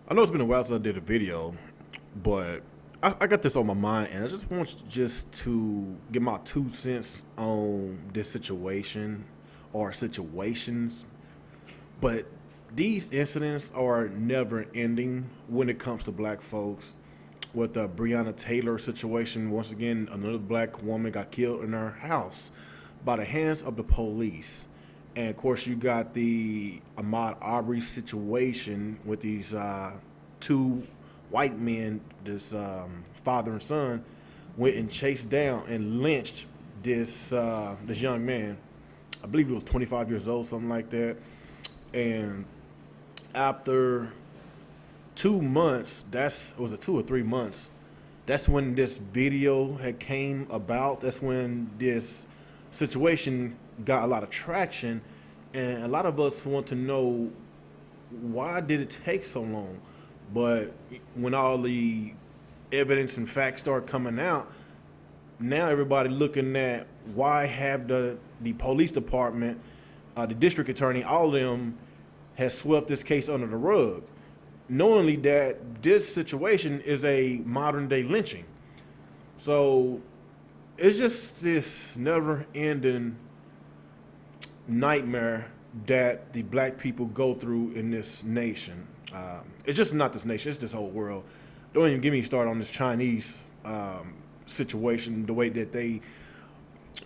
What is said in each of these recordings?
I know it's been a while since I did a video, but I got this on my mind, and I just want just to get my 2 cents on this situation or situations. But these incidents are never ending when it comes to black folks. With the Breonna Taylor situation, once again, another black woman got killed in her house by the hands of the police. And of course, you got the Ahmaud Arbery situation with these two white men, this father and son, went and chased down and lynched this young man. I believe he was 25 years old, something like that. And after 2 months, was it 2 or 3 months? That's when this video had came about. That's when this situation got a lot of traction, and a lot of us want to know why did it take so long. But when all the evidence and facts start coming out, now everybody looking at why have the police department, the district attorney, all of them has swept this case under the rug, knowingly that this situation is a modern day lynching. So it's just this never ending nightmare that the black people go through in this nation. It's just not this nation, it's this whole world. Don't even get me started on this Chinese situation, the way that they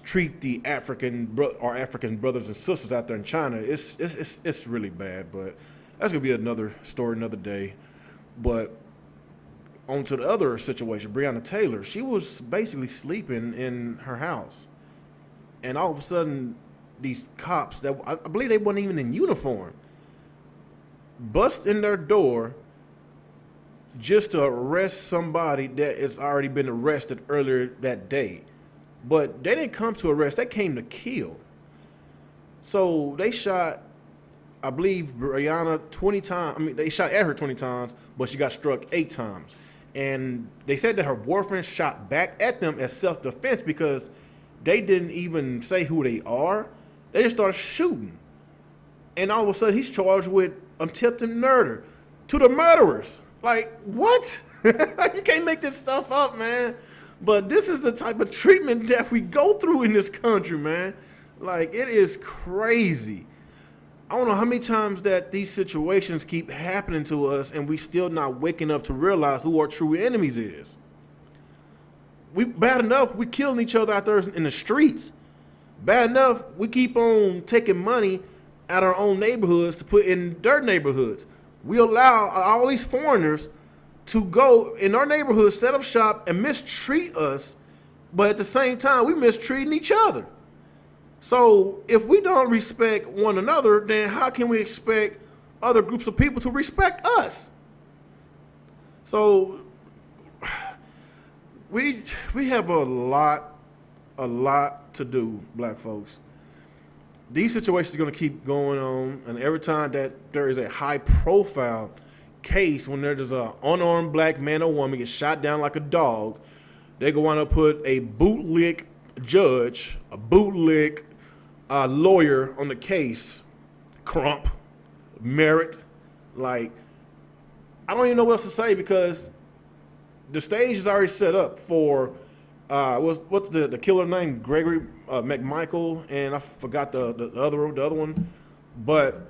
treat the African brothers and sisters out there in China. It's really bad, but that's gonna be another story another day. But on to the other situation, Breonna Taylor. She was basically sleeping in her house, and all of a sudden, these cops that I believe they weren't even in uniform bust in their door just to arrest somebody that has already been arrested earlier that day. But they didn't come to arrest; they came to kill. So they shot, I believe, Breonna 20 times. I mean, they shot at her 20 times, but she got struck 8 times. And they said that her boyfriend shot back at them as self-defense because they didn't even say who they are. They just started shooting. And all of a sudden, he's charged with attempted murder to the murderers. Like, what? You can't make this stuff up, man. But this is the type of treatment that we go through in this country, man. Like, it is crazy. I don't know how many times that these situations keep happening to us and we still not waking up to realize who our true enemies is. We bad enough, we killing each other out there in the streets. Bad enough, we keep on taking money out our own neighborhoods to put in their neighborhoods. We allow all these foreigners to go in our neighborhoods, set up shop, and mistreat us, but at the same time, we mistreating each other. So if we don't respect one another, then how can we expect other groups of people to respect us? So we have a lot to do, black folks. These situations are going to keep going on, and every time that there is a high-profile case, when there's an unarmed black man or woman gets shot down like a dog, they're going to want to put a bootlick judge, a bootlick lawyer on the case, Crump, Merritt. Like, I don't even know what else to say because the stage is already set up for what's the killer name? Gregory McMichael, and I forgot the other one. But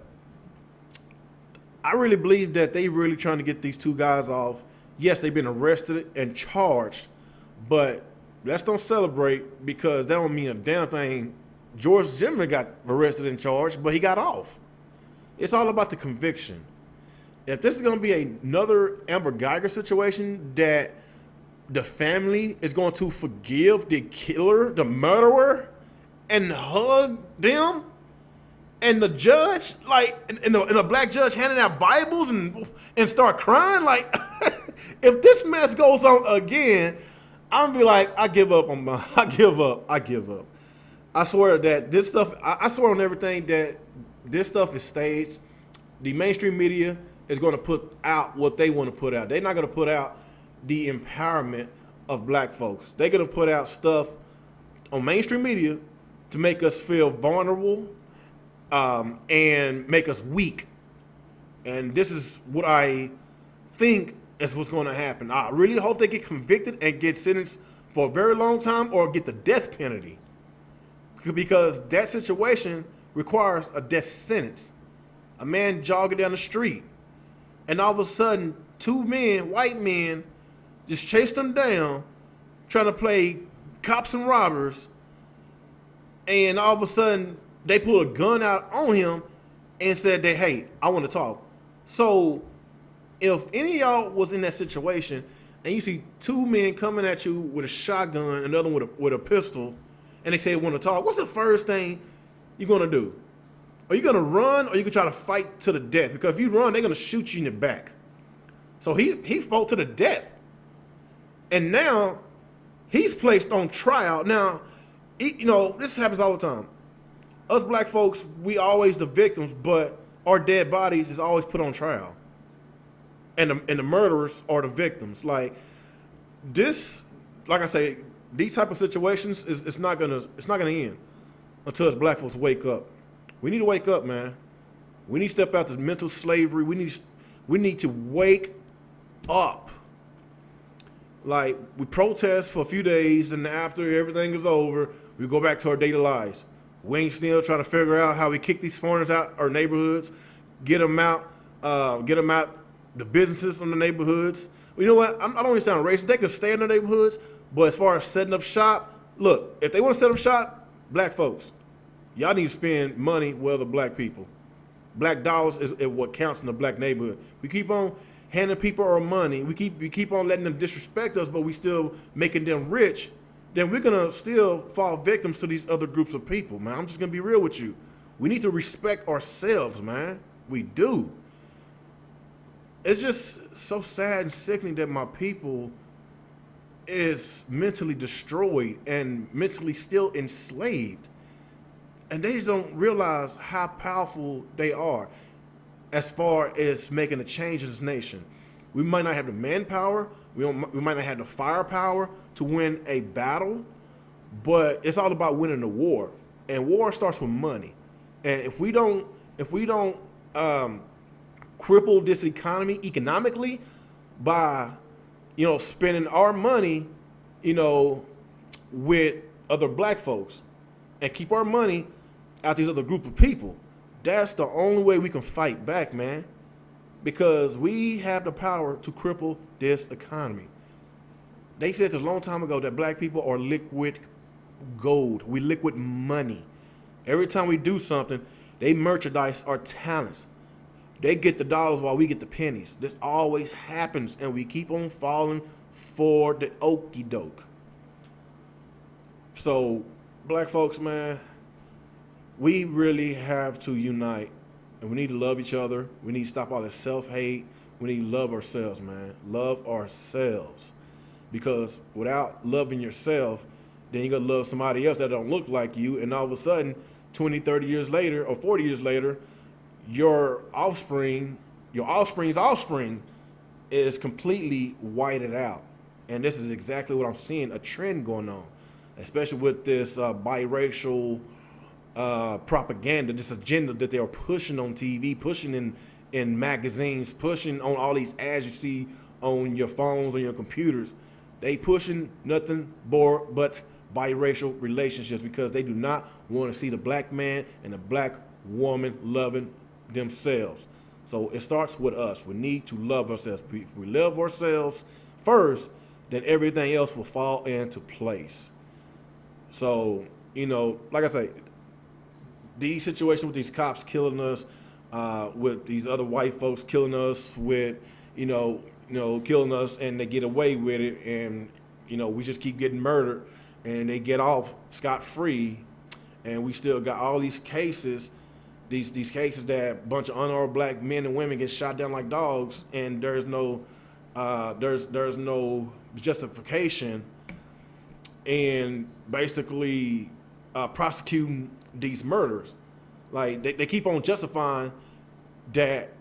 I really believe that they really trying to get these two guys off. Yes, they've been arrested and charged, but let's don't celebrate because that don't mean a damn thing. George Zimmerman got arrested and charged, but he got off. It's all about the conviction. If this is going to be another Amber Geiger situation that the family is going to forgive the killer, the murderer, and hug them, and the judge, like, and a black judge handing out Bibles and start crying, like, if this mess goes on again, I'm gonna be like, I give up. I swear that this stuff, I swear on everything that this stuff is staged. The mainstream media is going to put out what they want to put out. They're not going to put out the empowerment of black folks. They're going to put out stuff on mainstream media to make us feel vulnerable and make us weak. And this is what I think is what's going to happen. I really hope they get convicted and get sentenced for a very long time or get the death penalty, because that situation requires a death sentence. A man jogging down the street, and all of a sudden, two men, white men, just chased him down, trying to play cops and robbers, and all of a sudden, they pulled a gun out on him and said that, hey, I want to talk. So, if any of y'all was in that situation, and you see two men coming at you with a shotgun, another one with a pistol, and they say they want to talk, what's the first thing you're going to do? Are you going to run, or you can try to fight to the death? Because if you run, they're going to shoot you in the back. So he fought to the death. And now he's placed on trial. Now, this happens all the time. Us black folks, we always the victims, but our dead bodies is always put on trial. And the murderers are the victims. Like this, like I say, these type of situations it's not gonna end until us black folks wake up. We need to wake up, man. We need to step out this mental slavery. We need to wake up. Like, we protest for a few days, and after everything is over, we go back to our daily lives. We ain't still trying to figure out how we kick these foreigners out our neighborhoods, get them out the businesses in the neighborhoods. You know what? I don't even sound racist. They can stay in the neighborhoods, but as far as setting up shop, look, if they want to set up shop, black folks, y'all need to spend money with other black people. Black dollars is what counts in the black neighborhood. We keep on handing people our money. We keep on letting them disrespect us, but we still making them rich. Then we're gonna still fall victims to these other groups of people, man. I'm just gonna be real with you. We need to respect ourselves, man. We do. It's just so sad and sickening that my people is mentally destroyed and mentally still enslaved. And they just don't realize how powerful they are as far as making a change in this nation. We might not have the manpower, we might not have the firepower to win a battle, but it's all about winning the war. And war starts with money. And if we don't cripple this economy economically by, spending our money, with other black folks, and keep our money out these other group of people, that's the only way we can fight back, man. Because we have the power to cripple this economy. They said this a long time ago that black people are liquid gold. We liquid money. Every time we do something, they merchandise our talents. They get the dollars while we get the pennies. This always happens, and we keep on falling for the okie doke. So, black folks, man, we really have to unite, and we need to love each other. We need to stop all this self-hate. We need to love ourselves, man. Love ourselves. Because without loving yourself, then you're going to love somebody else that don't look like you, and all of a sudden, 20, 30 years later, or 40 years later, your offspring's offspring is completely whited out. And this is exactly what I'm seeing, a trend going on, especially with this biracial propaganda, this agenda that they are pushing on TV, pushing in magazines, pushing on all these ads you see on your phones, on your computers. They pushing nothing more but biracial relationships, because they do not want to see the black man and the black woman loving themselves. So it starts with us. We need to love ourselves. If we love ourselves first, then everything else will fall into place. So, like I say, these situations with these cops killing us, with these other white folks killing us, with, killing us, and they get away with it, and, we just keep getting murdered, and they get off scot-free, and we still got all these cases, these cases that a bunch of unarmed black men and women get shot down like dogs, and there's no justification in basically prosecuting these murders. Like they keep on justifying that,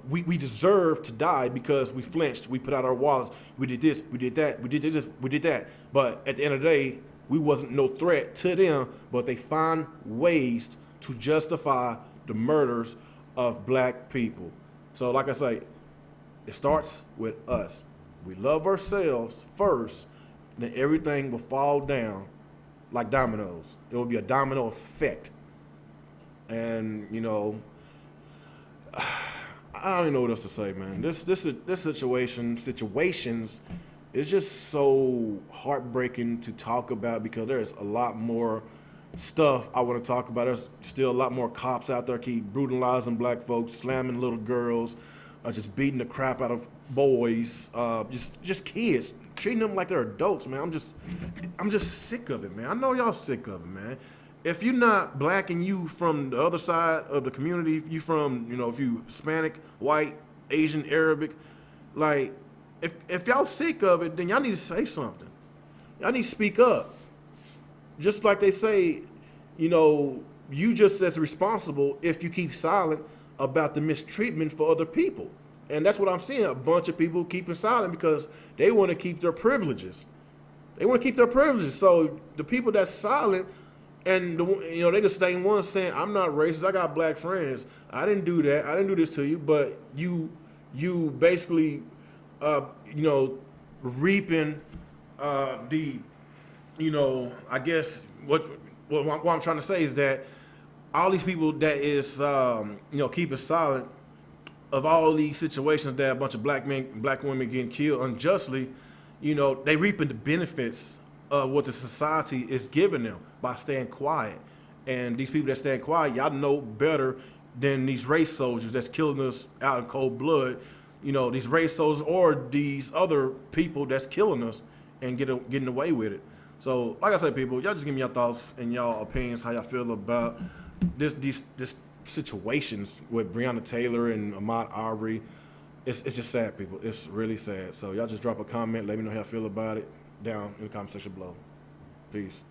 we deserve to die because we flinched, we put out our wallets, we did this, we did that, we did this, we did that. But at the end of the day, we wasn't no threat to them, but they find ways to justify the murders of black people. So like I say, It starts with us. We love ourselves first, then everything will fall down like dominoes. It will be a domino effect. And I don't even know what else to say, man. This situations is just so heartbreaking to talk about because there's a lot more stuff I want to talk about. There's still a lot more cops out there keep brutalizing black folks, slamming little girls, just beating the crap out of boys, just kids, treating them like they're adults, man. I'm just sick of it, man. I know y'all sick of it, man. If you're not black and you from the other side of the community, if you from, if you Hispanic, white, Asian, Arabic, like, if y'all sick of it, then y'all need to say something. Y'all need to speak up. Just like they say, you just as responsible if you keep silent about the mistreatment for other people. And that's what I'm seeing. A bunch of people keeping silent because they want to keep their privileges. They want to keep their privileges. So the people that's silent, and they the same ones saying, "I'm not racist. I got black friends. I didn't do that. I didn't do this to you." But you basically, reaping the, I guess what I'm trying to say is that all these people that is, keeping silent of all these situations that a bunch of black men, black women getting killed unjustly, they reaping the benefits of what the society is giving them by staying quiet. And these people that stay quiet, y'all know better than these race soldiers that's killing us out in cold blood. These race soldiers or these other people that's killing us and getting away with it. So, like I said, people, y'all just give me your thoughts and y'all opinions, how y'all feel about this situations with Breonna Taylor and Ahmaud Arbery. It's just sad, people. It's really sad. So y'all just drop a comment. Let me know how you feel about it down in the comment section below. Peace.